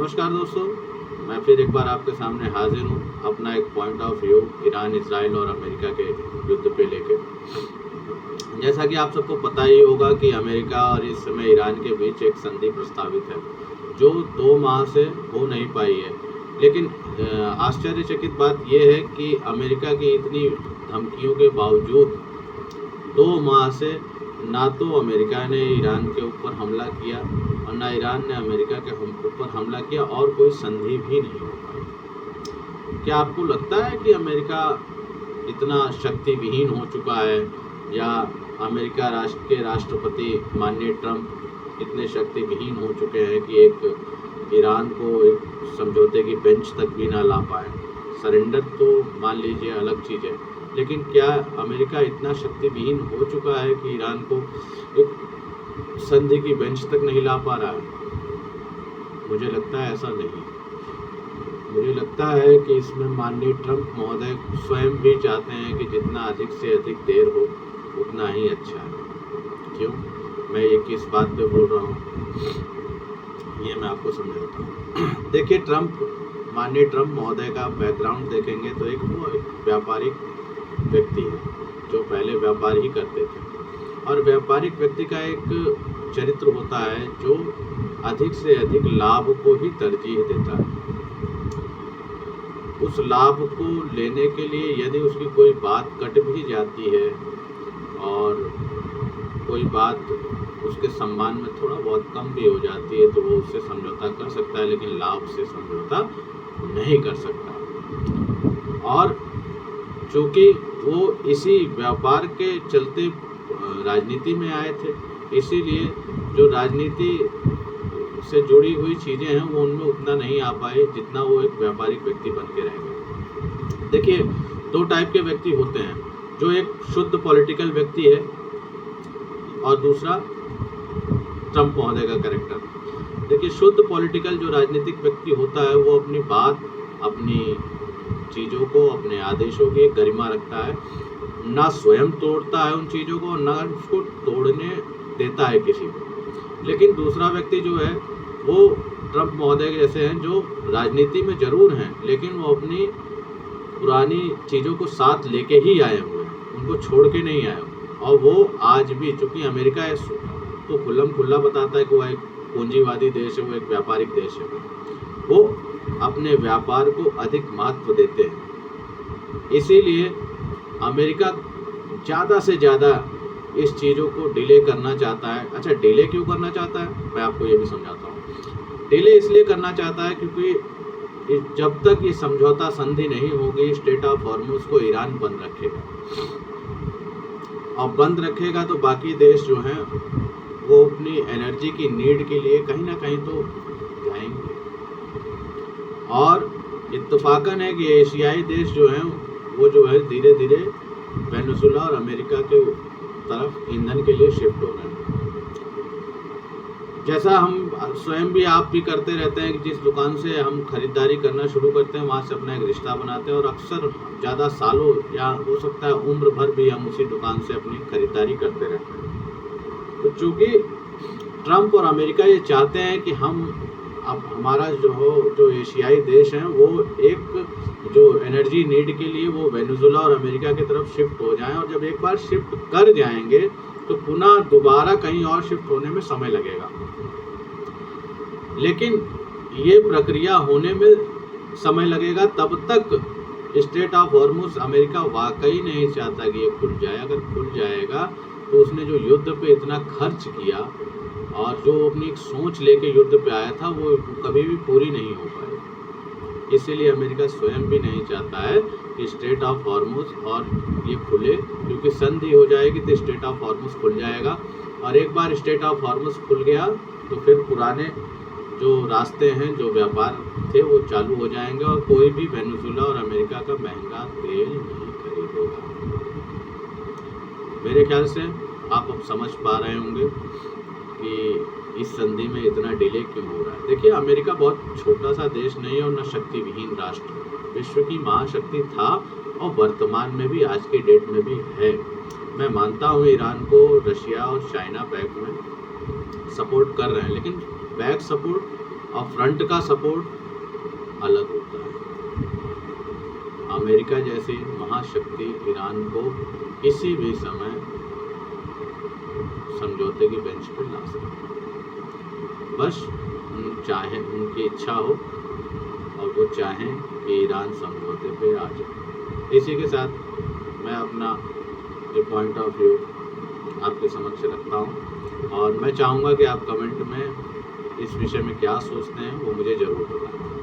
नमस्कार दोस्तों, मैं फिर एक बार आपके सामने हाजिर हूँ अपना एक point of view Iran, Israel और अमेरिका के युद्ध पे लेके। जैसा कि आप सबको पता ही होगा कि अमेरिका और इस समय ईरान के बीच एक संधि प्रस्तावित है जो 2 माह से हो नहीं पाई है। लेकिन आश्चर्यचकित बात यह है कि अमेरिका की इतनी धमकियों के बावजूद 2 माह से ना तो अमेरिका ने ईरान के ऊपर हमला किया और ना ईरान ने अमेरिका के ऊपर हमला किया और कोई संधि भी नहीं हो पाई। क्या आपको लगता है कि अमेरिका इतना शक्ति विहीन हो चुका है, या अमेरिका राष्ट्र के राष्ट्रपति माननीय ट्रंप इतने शक्ति विहीन हो चुके हैं कि एक ईरान को एक समझौते की बेंच तक भी ना ला पाए? सरेंडर तो मान लीजिए अलग चीज़ है, लेकिन क्या अमेरिका इतना शक्ति विहीन हो चुका है कि ईरान को एक संधि की बेंच तक नहीं ला पा रहा है? मुझे लगता है ऐसा नहीं। मुझे लगता है कि इसमें माननीय ट्रंप महोदय स्वयं भी चाहते हैं कि जितना अधिक से अधिक देर हो उतना ही अच्छा है। क्यों मैं ये किस बात पे बोल रहा हूँ, ये मैं आपको समझाता हूँ। देखिए, माननीय ट्रंप महोदय का बैकग्राउंड देखेंगे तो वो एक व्यापारिक व्यक्ति है जो पहले व्यापार ही करते थे, और व्यापारिक व्यक्ति का एक चरित्र होता है जो अधिक से अधिक लाभ को ही तरजीह देता है। उस लाभ को लेने के लिए यदि उसकी कोई बात कट भी जाती है और कोई बात उसके सम्मान में थोड़ा बहुत कम भी हो जाती है तो वो उससे समझौता कर सकता है, लेकिन लाभ से समझौता नहीं कर सकता। और चूँकि वो इसी व्यापार के चलते राजनीति में आए थे, इसीलिए जो राजनीति से जुड़ी हुई चीज़ें हैं वो उनमें उतना नहीं आ पाए जितना वो एक व्यापारिक व्यक्ति बन के रह गए। देखिए, 2 टाइप के व्यक्ति होते हैं, जो एक शुद्ध पॉलिटिकल व्यक्ति है और दूसरा ट्रंप महोदय का कैरेक्टर। देखिए, शुद्ध पॉलिटिकल जो राजनीतिक व्यक्ति होता है वो अपनी बात, अपनी चीज़ों को, अपने आदेशों की गरिमा रखता है, ना स्वयं तोड़ता है उन चीज़ों को, ना उसको तोड़ने देता है किसी को। लेकिन दूसरा व्यक्ति जो है वो ट्रंप महोदय के जैसे हैं, जो राजनीति में ज़रूर हैं लेकिन वो अपनी पुरानी चीज़ों को साथ लेके ही आए हुए हैं, उनको छोड़ के नहीं आए हुए। और वो आज भी, चूँकि अमेरिका तो खुल्ला बताता है कि वो एक पूंजीवादी देश है, वो एक व्यापारिक देश है, वो अपने व्यापार को अधिक महत्व देते हैं। इसीलिए अमेरिका ज़्यादा से ज़्यादा इस चीज़ों को डिले करना चाहता है। अच्छा, डिले क्यों करना चाहता है मैं आपको ये भी समझाता हूँ। डिले इसलिए करना चाहता है क्योंकि जब तक ये समझौता संधि नहीं होगी, स्ट्रेट ऑफ हॉर्मुज को ईरान बंद रखेगा, और बंद रखेगा तो बाकी देश जो हैं वो अपनी एनर्जी की नीड के लिए कहीं ना कहीं तो जाएंगे। और इत्तफाकन है कि एशियाई देश जो हैं वो जो है धीरे धीरे वेनेजुएला और अमेरिका के तरफ ईंधन के लिए शिफ्ट हो रहे हैं। जैसा हम स्वयं भी, आप भी करते रहते हैं कि जिस दुकान से हम खरीदारी करना शुरू करते हैं वहाँ से अपना एक रिश्ता बनाते हैं, और अक्सर ज़्यादा सालों या हो सकता है उम्र भर भी हम उसी दुकान से अपनी खरीदारी करते रहते हैं। तो चूँकि ट्रंप और अमेरिका ये चाहते हैं कि अब हमारा जो एशियाई देश हैं वो एक जो एनर्जी नीड के लिए वो वेनेजुएला और अमेरिका की तरफ शिफ्ट हो जाएं, और जब एक बार शिफ्ट कर जाएंगे तो पुनः दोबारा कहीं और शिफ्ट होने में समय लगेगा। लेकिन ये प्रक्रिया होने में समय लगेगा तब तक स्ट्रेट ऑफ हॉर्मुज अमेरिका वाकई नहीं चाहता कि ये खुल जाए। अगर खुल जाएगा तो उसने जो युद्ध पे इतना खर्च किया और जो अपनी एक सोच लेके युद्ध पे आया था वो कभी भी पूरी नहीं हो पाई। इसीलिए अमेरिका स्वयं भी नहीं चाहता है कि स्ट्रेट ऑफ हॉर्मुज और ये खुले, क्योंकि संधि हो जाएगी तो स्ट्रेट ऑफ हॉर्मुज खुल जाएगा, और एक बार स्ट्रेट ऑफ हॉर्मुज खुल गया तो फिर पुराने जो रास्ते हैं, जो व्यापार थे वो चालू हो जाएंगे, और कोई भी वेनेजुएला और अमेरिका का महंगा तेल नहीं खरीदेगा। मेरे ख्याल से आप अब समझ पा रहे होंगे कि इस संधि में इतना डिले क्यों हो रहा है। देखिए, अमेरिका बहुत छोटा सा देश नहीं है और न शक्ति विहीन राष्ट्र, विश्व की महाशक्ति था और वर्तमान में भी, आज के डेट में भी है। मैं मानता हूँ ईरान को रशिया और चाइना बैक में सपोर्ट कर रहे हैं, लेकिन बैक सपोर्ट और फ्रंट का सपोर्ट अलग होता है। अमेरिका जैसी महाशक्ति ईरान को किसी भी समय समझौते की बेंच पर ला सकती है, बस चाहे उनकी इच्छा हो और वो चाहें कि ईरान समझौते पे आ जाए। इसी के साथ मैं अपना जो पॉइंट ऑफ व्यू आपके समक्ष रखता हूँ और मैं चाहूँगा कि आप कमेंट में इस विषय में क्या सोचते हैं वो मुझे ज़रूर बताएं।